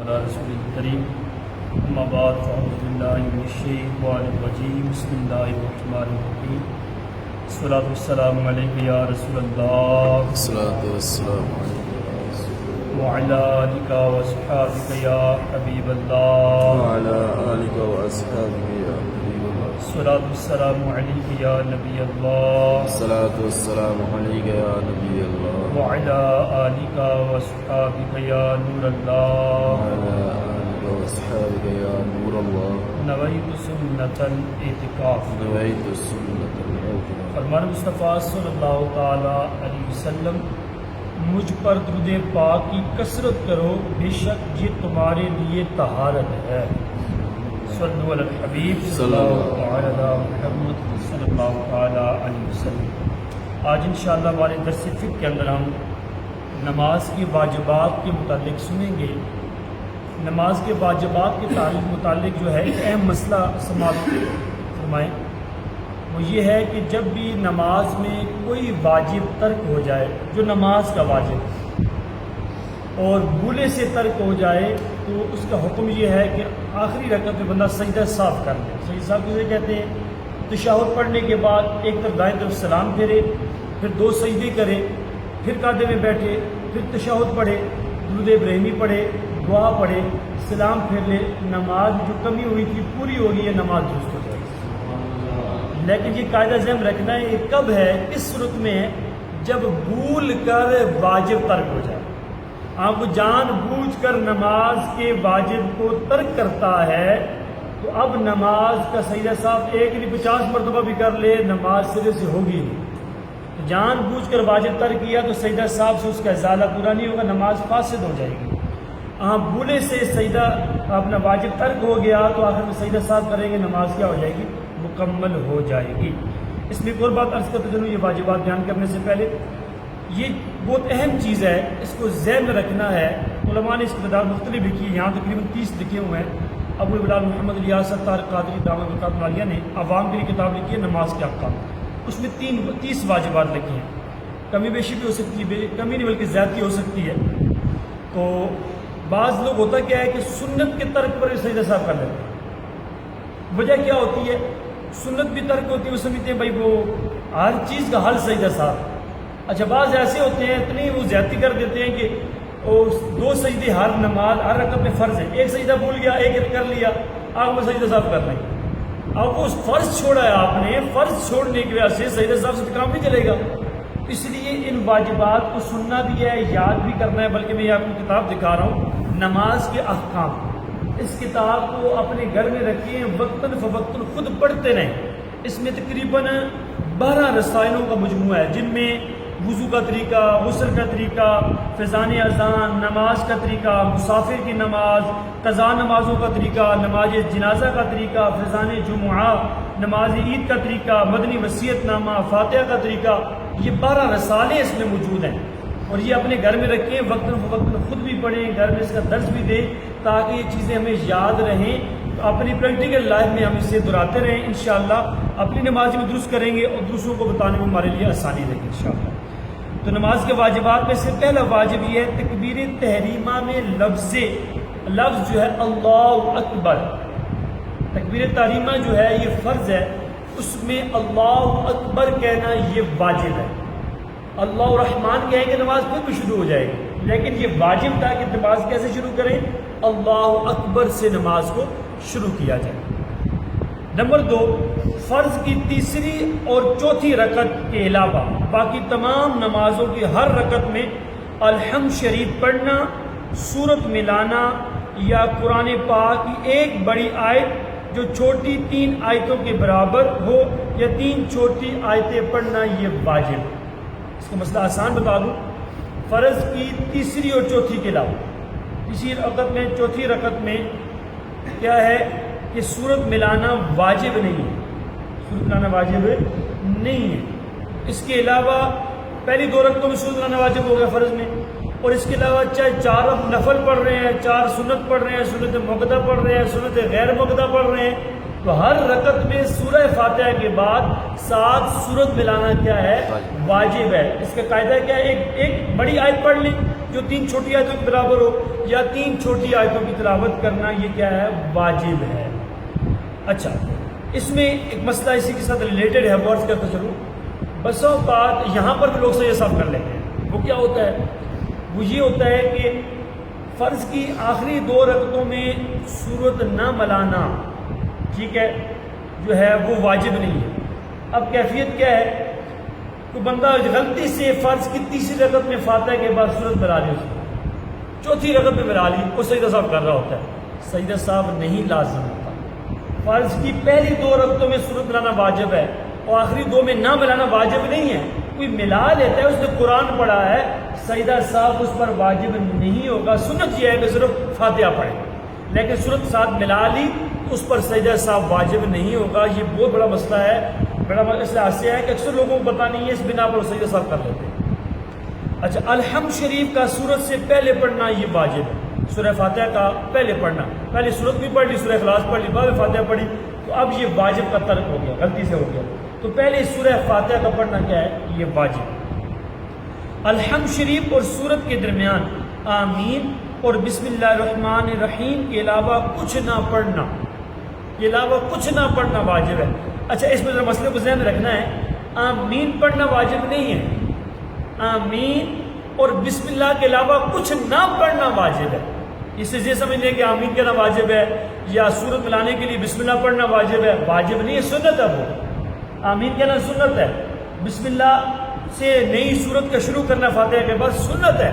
على رسول الكريم اما بعد فاعوذ بالله من الشیطان الرجیم بسم اللہ الرحمن الرحیم الصلاۃ والسلام علیک یا رسول اللہ الصلاۃ والسلام علیک وعلی آلک واصحابک یا حبیب اللہ وعلی آلک واصحابک یا حبیب اللہ الصلاۃ والسلام علیک یا نبی اللہ الصلاۃ والسلام علیک یا نبی اللہ وعلی آلک واصحابک یا نور اللہ وعلی آلک واصحابک یا نور اللہ نویت سنت الاعتکاف نویت سنت الاعتکاف فرمان مصطفیٰ صلی اللہ تعالی علیہ وسلم مجھ پر درود پاک کی کثرت کرو بے شک یہ تمہارے لیے طہارت ہے صلو علی الحبیب صلی اللہ تعالی علی محمد صلی اللہ تعالی علیہ وسلم۔ آج انشاءاللہ ہمارے درس فقہ کے اندر ہم نماز کے واجبات کے متعلق سنیں گے۔ نماز کے واجبات کے متعلق جو ہے ایک اہم مسئلہ سماعت فرمائیں، وہ یہ ہے کہ جب بھی نماز میں کوئی واجب ترک ہو جائے جو نماز کا واجب اور بھولے سے ترک ہو جائے تو اس کا حکم یہ ہے کہ آخری رکعت میں بندہ سجدہ صاف کر لے۔ سجدہ صاف کسے کہتے ہیں؟ تشہد پڑھنے کے بعد ایک طرف دائیں طرف سلام پھیرے، پھر 2 سجدے کرے، پھر قاعدے میں بیٹھے، پھر تشہد پڑھے، درود ابراہیمی پڑھے، دعا پڑھے، سلام پھیر لے۔ نماز جو کمی ہوئی تھی پوری ہو گئی ہے، نماز درست ہو جائے۔ لیکن یہ قاعدہ ذہن رکھنا ہے، یہ کب ہے، کس صورت میں ہے؟ جب بھول کر واجب ترک ہو جائے۔ آپ کو جان بوجھ کر نماز کے واجب کو ترک کرتا ہے تو اب نماز کا سجدہ صاف ایک نہیں 50 مرتبہ بھی کر لے نماز سرے سے ہوگی نہیں۔ جان بوجھ کر واجب ترک کیا تو سجدہ صاحب سے اس کا ازالہ پورا نہیں ہوگا، نماز فاسد ہو جائے گی۔ آپ بھولے سے سجدہ اپنا واجب ترک ہو گیا تو آخر میں سجدہ صاحب کریں گے، نماز کیا ہو جائے گی؟ مکمل ہو جائے گی۔ اس میں ایک اور بات عرض کرتے چلوں، یہ واجبات بیان کرنے سے پہلے یہ بہت اہم چیز ہے، اس کو ذہن میں رکھنا ہے۔ علماء نے اس کی تعداد مختلف لکھی ہے، یہاں تقریباً 30 لکھے ہوئے ہیں۔ ابو البلال محمد الیاس ستار قادری دامت برکات عالیہ نے عوام کے لیے کتاب لکھی ہے نماز کے احکام، اس میں 30 واجبات لکھی ہیں۔ کمی بیشی بھی ہو سکتی ہے، کمی نہیں بلکہ زیادتی ہو سکتی ہے۔ تو بعض لوگ ہوتا کیا ہے کہ سنت کے ترک پر سجدہ صاحب کر لیتے ہیں۔ وجہ کیا ہوتی ہے؟ سنت بھی ترک ہوتی ہے، وہ سمجھتے ہیں بھائی وہ ہر چیز کا حل سجدہ صاحب۔ اچھا بعض ایسے ہوتے ہیں اتنی وہ زیادتی کر دیتے ہیں کہ 2 سجدے ہر نماز ہر رکعت میں فرض ہے، ایک سجدہ بھول گیا، ایک کر لیا، آپ کو سجدہ صاحب کر لیں گے۔ اب وہ فرض چھوڑا ہے آپ نے، فرض چھوڑنے کی وجہ سے سجدہ صاحب سے کام نہیں چلے گا۔ اس لیے ان واجبات کو سننا بھی ہے، یاد بھی کرنا ہے۔ بلکہ میں یہ آپ کو کتاب دکھا رہا ہوں نماز کے احکام، اس کتاب کو اپنے گھر میں رکھیں، وقتاً فوقتاً خود پڑھتے رہیں۔ اس میں تقریباً 12 رسائلوں کا مجموعہ ہے، جن میں وضو کا طریقہ، غسل کا طریقہ، فیضان اذان، نماز کا طریقہ، مسافر کی نماز، قضا نمازوں کا طریقہ، نماز جنازہ کا طریقہ، فیضان جمعہ، نماز عید کا طریقہ، مدنی وصیت نامہ، فاتحہ کا طریقہ، یہ 12 رسالے اس میں موجود ہیں۔ اور یہ اپنے گھر میں رکھیں، وقتاً فوقتاً خود بھی پڑھیں، گھر میں اس کا درس بھی دیں تاکہ یہ چیزیں ہمیں یاد رہیں، اپنی پریکٹیکل لائف میں ہم اسے دہراتے رہیں۔ انشاءاللہ اپنی نماز میں درست کریں گے اور دوسروں کو بتانے میں ہمارے لیے آسانی رہے گی انشاءاللہ۔ تو نماز کے واجبات میں سے پہلا واجب یہ ہے تکبیر تحریمہ میں لفظ جو ہے اللہ اکبر۔ تکبیر تحریمہ جو ہے یہ فرض ہے، اس میں اللہ اکبر کہنا یہ واجب ہے۔ اللہ الرحمن کہیں گے نماز پھر بھی شروع ہو جائے گی، لیکن یہ واجب تھا کہ نماز کیسے شروع کریں؟ اللہ اکبر سے نماز کو شروع کیا جائے۔ نمبر 2، فرض کی تیسری اور چوتھی رکعت کے علاوہ باقی تمام نمازوں کی ہر رکعت میں الحمد شریف پڑھنا، سورت ملانا یا قرآن پاک کی ایک بڑی آیت جو چھوٹی 3 آیتوں کے برابر ہو یا 3 چھوٹی آیتیں پڑھنا یہ واجب۔ اس کا مسئلہ آسان بتا دوں، فرض کی تیسری اور چوتھی کے علاوہ تیسری رکعت میں چوتھی رکعت میں کیا ہے کہ سورت ملانا واجب نہیں ہے، سورت ملانا واجب نہیں ہے۔ اس کے علاوہ پہلی 2 رکعتوں میں سورت ملانا واجب ہو گیا فرض میں، اور اس کے علاوہ چاہے 4 نفل پڑھ رہے ہیں، 4 سنت پڑھ رہے ہیں، سنت مقدہ پڑھ رہے ہیں، سنت غیر مقدہ پڑھ رہے ہیں، تو ہر رکعت میں سورہ فاتحہ کے بعد 7 سورت ملانا کیا ہے؟ واجب ہے۔ اس کا قاعدہ کیا ہے؟ ایک بڑی آیت پڑھ لیں، جو 3 چھوٹی آیتوں کے برابر ہو یا 3 چھوٹی آیتوں کی تلاوت کرنا یہ کیا ہے؟ واجب ہے۔ اچھا، اس میں ایک مسئلہ اسی کے ساتھ ریلیٹڈ ہے، غور کرتے چلو۔ بسا اوقات یہاں پر بھی لوگ سجدہ سہو کر لیتے ہیں۔ وہ کیا ہوتا ہے؟ وہ یہ ہوتا ہے کہ فرض کی آخری 2 رکعتوں میں سورت نہ ملانا، ٹھیک ہے، جو ہے وہ واجب نہیں ہے۔ اب کیفیت کیا ہے؟ کوئی بندہ غلطی سے فرض کی 3ری رکعت میں فاتحہ کے بعد سورت ملا لی، اس نے 4تھی رکعت میں ملا لی، وہ سجدہ سہو کر رہا ہوتا ہے۔ سجدہ سہو نہیں لازم ہوتا۔ فرض کی پہلی 2 رکعتوں میں سورت ملانا واجب ہے اور آخری 2 میں نہ ملانا واجب نہیں ہے۔ کوئی ملا لیتا ہے، اس نے قرآن پڑھا ہے، سجدہ سہو اس پر واجب نہیں ہوگا۔ سنت یہ ہے کہ صرف فاتحہ پڑھے، لیکن سورت ساتھ ملا لی تو اس پر سجدہ سہو واجب نہیں ہوگا۔ یہ بہت بڑا مسئلہ ہے، بڑا اس لحاظ سے ہے کہ اکثر لوگوں کو پتہ نہیں ہے، اس بنا پر سجدہ سہو کر لیتے ہیں۔ اچھا، الحمد شریف کا سورت سے پہلے پڑھنا یہ واجب ہے۔ سورہ فاتحہ کا پہلے پڑھنا، پہلے سورت بھی پڑھ لی، سورہ اخلاص پڑھ لی، بعد میں فاتحہ پڑھی، تو اب یہ واجب کا ترک ہو گیا، غلطی سے ہو گیا۔ تو پہلے سورہ فاتحہ کا پڑھنا کیا ہے؟ یہ واجب۔ الحمد شریف اور سورت کے درمیان آمین اور بسم اللہ الرحمن الرحیم کے علاوہ کچھ نہ پڑھنا، کے علاوہ کچھ نہ پڑھنا واجب ہے۔ اچھا، اس میں ذرا مسئلے کو ذہن میں رکھنا ہے، آمین پڑھنا واجب نہیں ہے، آمین اور بسم اللہ کے علاوہ کچھ نہ پڑھنا واجب ہے۔ اس سے یہ سمجھ لیں کہ آمین کہنا واجب ہے یا سورت ملانے کے لیے بسم اللہ پڑھنا واجب ہے، واجب نہیں ہے، سنت ہے۔ وہ آمین کہنا سنت ہے، بسم اللہ سے نئی سورت کا شروع کرنا فاتحہ کے بعد سنت ہے۔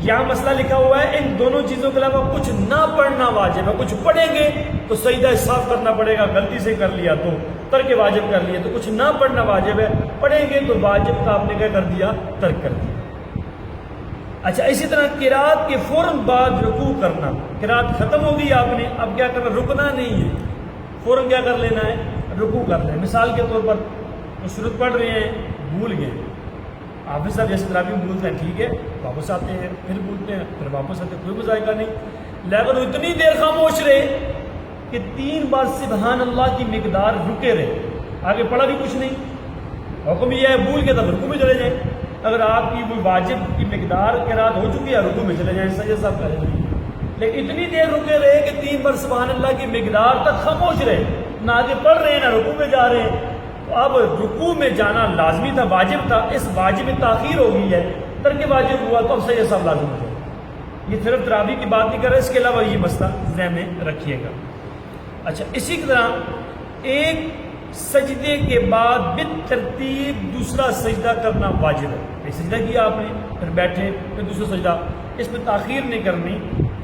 یہاں مسئلہ لکھا ہوا ہے ان دونوں چیزوں کے علاوہ کچھ نہ پڑھنا واجب ہے۔ کچھ پڑھیں گے تو سجدہ صاف کرنا پڑے گا، غلطی سے کر لیا تو ترک واجب کر لیا، تو کچھ نہ پڑھنا واجب ہے، پڑھیں گے تو واجب کا آپ نے کیا کر دیا؟ ترک کر دیا۔ اچھا، اسی طرح قرات کے فوراً بعد رکوع کرنا، قرات ختم ہوگی آپ نے، اب کیا کرنا؟ رکنا نہیں ہے، فوراً کیا کر لینا ہے؟ رکوع کر لیں۔ مثال کے طور پر وہ سورت پڑھ رہے ہیں، بھول گئے، حافظ صاحب جیسے طرح بھی بھولتے ہیں، ٹھیک ہے، واپس آتے ہیں، پھر بھولتے ہیں، پھر واپس آتے ہیں، کوئی مذائقہ نہیں، لیکن وہ اتنی دیر خاموش رہے کہ 3 بار سبحان اللہ کی مقدار رکے رہے، آگے پڑھا بھی کچھ نہیں۔ حکم یہ ہے بھول کے تب رکوع میں چلے جائیں۔ اگر آپ کی کوئی واجب کی مقدار قرات ہو چکی ہے، رکوع میں چلے جائیں، سجدہ صاحب کریں گے، لیکن اتنی دیر رکے رہے کہ 3 بار سبحان اللہ کی مقدار تک خاموش رہے، نہ آگے پڑھ رہے ہیں نہ رکوع میں جا رہے ہیں۔ تو اب رکوع میں جانا لازمی تھا، واجب تھا، اس واجب میں تاخیر ہو گئی ہے، ترک واجب ہوا تو اب سجدہ صاحب لازم ہو جائے۔ یہ صرف تراویح کی بات نہیں کر رہا، اس کے علاوہ یہ مسئلہ ذہن میں رکھیے گا۔ اچھا، اسی طرح ایک سجدے کے بعد بالترتیب دوسرا سجدہ کرنا واجب ہے۔ ایک سجدہ کیا آپ نے، پھر بیٹھے، پھر دوسرا سجدہ، اس میں تاخیر نہیں کرنی،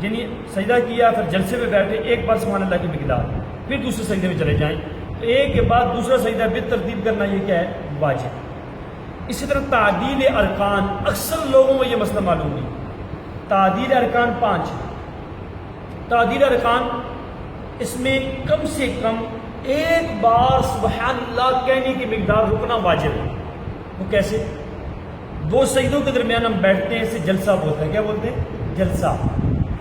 یعنی سجدہ کیا پھر جلسے میں بیٹھے، ایک بار سبحان اللہ کی مقدار، پھر دوسرے سجدے میں چلے جائیں، تو ایک کے بعد دوسرا سجدہ بالترتیب کرنا یہ کیا ہے؟ واجب۔ اسی طرح تعدیل ارکان، اکثر لوگوں کو یہ مسئلہ معلوم نہیں۔ تعدیل ارکان 5، تعدیل ارکان اس میں کم سے کم ایک بار سبحان اللہ کہنے کی مقدار رکنا واجب ہے۔ وہ کیسے؟ 2 سجدوں کے درمیان ہم بیٹھتے ہیں، اسے جلسہ بولتے ہیں، کیا بولتے ہیں؟ جلسہ۔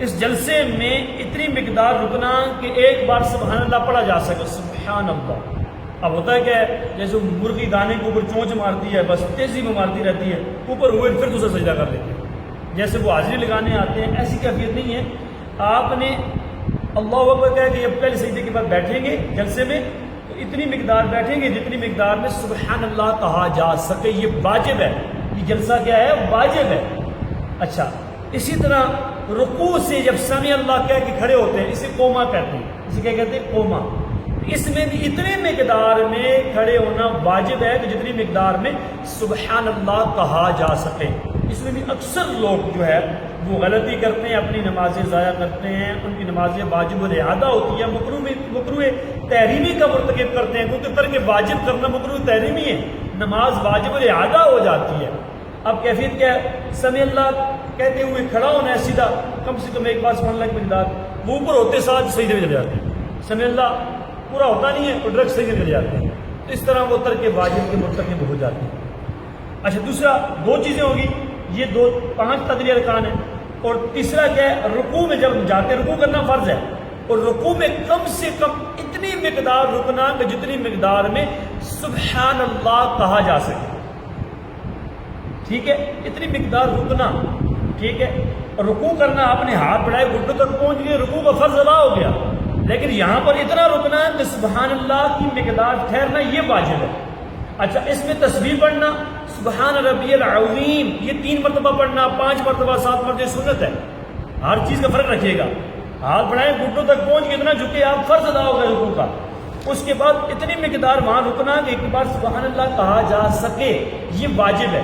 اس جلسے میں اتنی مقدار رکنا کہ ایک بار سبحان اللہ پڑھا جا سکے، سبحان اللہ۔ اب ہوتا ہے کہ جیسے مرغی دانے کے اوپر چونچ مارتی ہے، بس تیزی میں مارتی رہتی ہے، اوپر ہوئے پھر دوسرا سجدہ کر لیتے ہیں، جیسے وہ حاضری لگانے آتے ہیں، ایسی کیفیت نہیں ہے۔ آپ نے اللہ اکبر کہا کہ جب پہلے سجدے کے بعد بیٹھیں گے جلسے میں تو اتنی مقدار بیٹھیں گے جتنی مقدار میں سبحان اللہ کہا جا سکے، یہ واجب ہے، یہ جلسہ کیا ہے؟ واجب ہے۔ اچھا، اسی طرح رکوع سے جب سمع اللہ کہہ کے کھڑے ہوتے ہیں، اسے قوما کہتے ہیں، اسے کیا کہتے ہیں؟ قوما۔ اس میں بھی اتنی مقدار میں کھڑے ہونا واجب ہے کہ جتنی مقدار میں سبحان اللہ کہا جا سکے۔ اس میں بھی اکثر لوگ جو ہے وہ غلطی کرتے ہیں، اپنی نمازیں ضائع کرتے ہیں، ان کی نمازیں واجب الاعادہ ہوتی ہیں، مکروہ تحریمی کا مرتکب کرتے ہیں، کیونکہ ترک واجب کرنا مکروہ تحریمی ہے، نماز واجب الاعادہ ہو جاتی ہے۔ اب کیفیت کیا ہے؟ سمع اللہ کہتے ہوئے کھڑا ہونا ہے سیدھا، کم سے کم ایک بار سبحان اللہ کی مقدار، وہ اوپر ہوتے ساتھ سجدے میں چلے جاتے ہیں، سمع اللہ پورا ہوتا نہیں ہے اور ڈائریکٹ سجدے میں چلے جاتے ہیں، تو اس طرح وہ ترک واجب کے مرتکب ہو جاتے ہیں۔ اچھا، دوسرا 2 چیزیں ہوگی، یہ 5 تعدیل ارکان ہیں، اور تیسرا کیا ہے؟ رکوع میں جب جاتے ہیں، رکوع کرنا فرض ہے، اور رکوع میں کم سے کم اتنی مقدار رکنا کہ جتنی مقدار میں سبحان اللہ کہا جا سکے، ٹھیک ہے، اتنی مقدار رکنا۔ ٹھیک ہے. رکوع کرنا آپ نے ہاتھ بڑھائے گھٹنوں تک پہنچ گئے, رکوع کا فرض ادا ہو گیا, لیکن یہاں پر اتنا رکنا ہے کہ سبحان اللہ کی مقدار ٹھہرنا یہ واجب ہے. اچھا, اس میں تسبیح پڑھنا سبحان ربی العظیم یہ 3 مرتبہ پڑھنا, 5 مرتبہ 7 مرتبہ سنت ہے. ہر چیز کا فرق رکھیے گا. ہاتھ بڑھائیں گھٹنوں تک پہنچ کے اتنا جھکے آپ, فرض ادا ہوگا رکوع کا. اس کے بعد اتنی مقدار وہاں رکنا کہ ایک بار سبحان اللہ کہا جا سکے, یہ واجب ہے.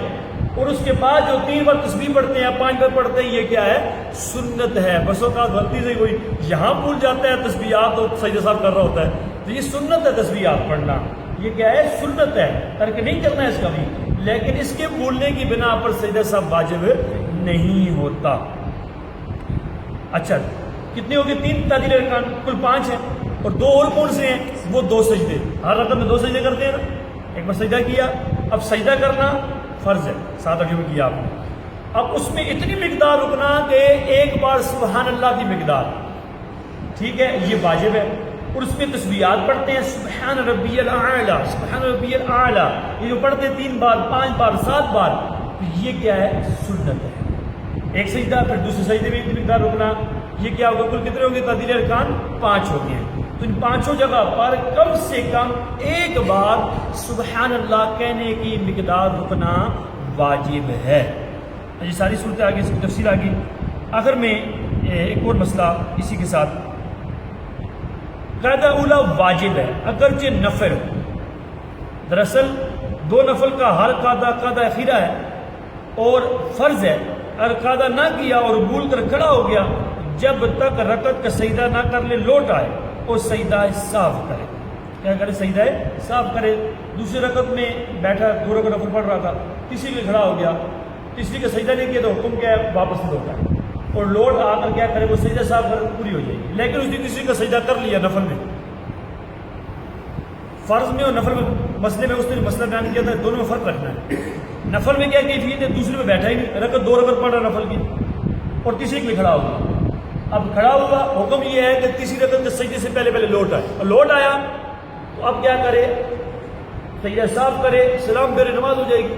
اور اس کے بعد جو 3 بار تسبیح پڑھتے ہیں یا 5 بار پڑھتے ہیں یہ کیا ہے, سنت ہے. بس اوقات غلطی سے کوئی یہاں بھول جاتا ہے تسبیحات تو سجدہ صاحب کر رہا ہوتا ہے, تو یہ سنت ہے تسبیحات پڑھنا, یہ کیا ہے سنت ہے, ترک نہیں کرنا ہے اس کا بھی. لیکن اس کے بھولنے کی بنا پر سجدہ صاحب واجب نہیں ہوتا. اچھا, کتنے ہو گئے 3 تعدیل ارکان, کل 5 ہیں. اور 2 اور کون سے ہیں, وہ 2 سجدے. ہر رکعت میں 2 سجدے کرتے ہیں نا. ایک بار سجدہ کیا, اب سجدہ کرنا فرض ہے, 7 اٹھے میں کیا آپ نے. اب اس میں اتنی مقدار رکنا کہ ایک بار سبحان اللہ کی مقدار, ٹھیک ہے, یہ واجب ہے. اور اس میں تسبیحات پڑھتے ہیں سبحان ربی الاعلیٰ, سبحان ربی الاعلیٰ, یہ جو پڑھتے ہیں 3 بار 5 بار 7 بار, تو یہ کیا ہے سنت ہے. ایک سجدہ, پھر دوسرے سجدے میں اتنی مقدار رکنا, یہ کیا ہوگا, کل کتنے ہوں گے تعدیل ارکان 5 ہو گئے. تو ان 5 جگہ پر کم سے کم ایک بار سبحان اللہ کہنے کی مقدار رکنا واجب ہے. یہ ساری صورتیں آگے, اس کی تفصیل آگے. آخر میں ایک اور مسئلہ اسی کے ساتھ, قاعدہ اولا واجب ہے اگرچہ نفل. دراصل 2 نفل کا ہر قاعدہ اخیرہ ہے اور فرض ہے. اگر قاعدہ نہ کیا اور بھول کر کھڑا ہو گیا, جب تک رکعت کا سجدہ نہ کر لے لوٹ آئے اور سجدہ صاف کرے. کیا کرے, سجدہ صاف کرے. دوسری رکعت میں بیٹھا 2 رکعت نفل پڑھ رہا تھا, تیسری میں کھڑا ہو گیا, تیسری کا سجدہ نہیں کیا تو حکم کیا ہے واپس لوٹ آئے, اور لوٹ آ کر کیا کرے, وہ سجدہ صاف کر پوری ہو جائے گی. لیکن اس نے تیسری کا سجدہ کر لیا نفل میں. فرض میں اور نفل میں مسئلے میں اس نے مسئلہ بیان کیا تھا, دونوں میں فرق رکھنا ہے. نفل میں کیا کیفیت ہے, دوسرے میں بیٹھا ہی نہیں, رکعت 2 رکعت پڑھ رہا نفل کی, اور تیسری میں کھڑا ہوا. اب کھڑا ہوا, حکم یہ ہے کہ تیسری رکعت کے سجدے سے پہلے لوٹ آئے, اور لوٹ آیا تو اب کیا کرے, سجدہ صاف کرے, سلام پھیرے, نماز ہو جائے گی.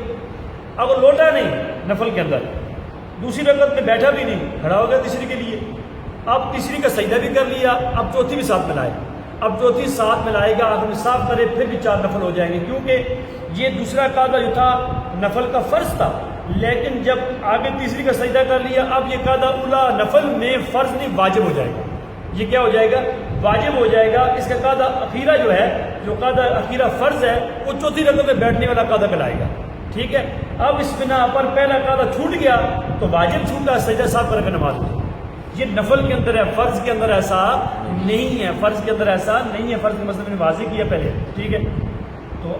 اگر لوٹا نہیں نفل کے اندر, دوسری رکعت میں بیٹھا بھی نہیں, کھڑا ہو گیا تیسری کے لیے, اب تیسری کا سجدہ بھی کر لیا, اب چوتھی بھی ساتھ ملائے. اب چوتھی ساتھ ملائے گا, آخر میں صاف کرے, پھر بھی 4 نفل ہو جائیں گے, کیونکہ یہ دوسرا قاعدہ جو تھا نفل کا فرض تھا, لیکن جب آگے تیسری کا سجدہ کر لیا, اب یہ قاعدہ اولا نفل میں فرض نہیں واجب ہو جائے گا. یہ کیا ہو جائے گا, واجب ہو جائے گا. اس کا قاعدہ اخیرہ جو ہے, جو قاعدہ اخیرہ فرض ہے, وہ چوتھی رکعت میں بیٹھنے والا قاعدہ کہلائے گا. ٹھیک ہے, اب اس بنا پر پہلا قاعدہ چھوٹ گیا تو واجب چھوٹا, سجدہ صاف کر کے نماز ہوئی. یہ نفل کے اندر ہے, فرض کے اندر ایسا نہیں ہے. فرض کے اندر ایسا نہیں ہے, فرض کے مسئلے میں نے واضح کیا پہلے. ٹھیک ہے, تو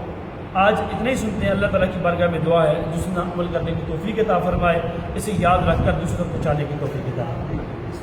آج اتنا ہی سنتے ہیں. اللہ تعالیٰ کی بارگاہ میں دعا ہے دوسرا عمل کرنے کی توفیق عطا فرمائے, اسے یاد رکھ کر دوسروں کو پہنچانے کی توفیق عطا فرمائے.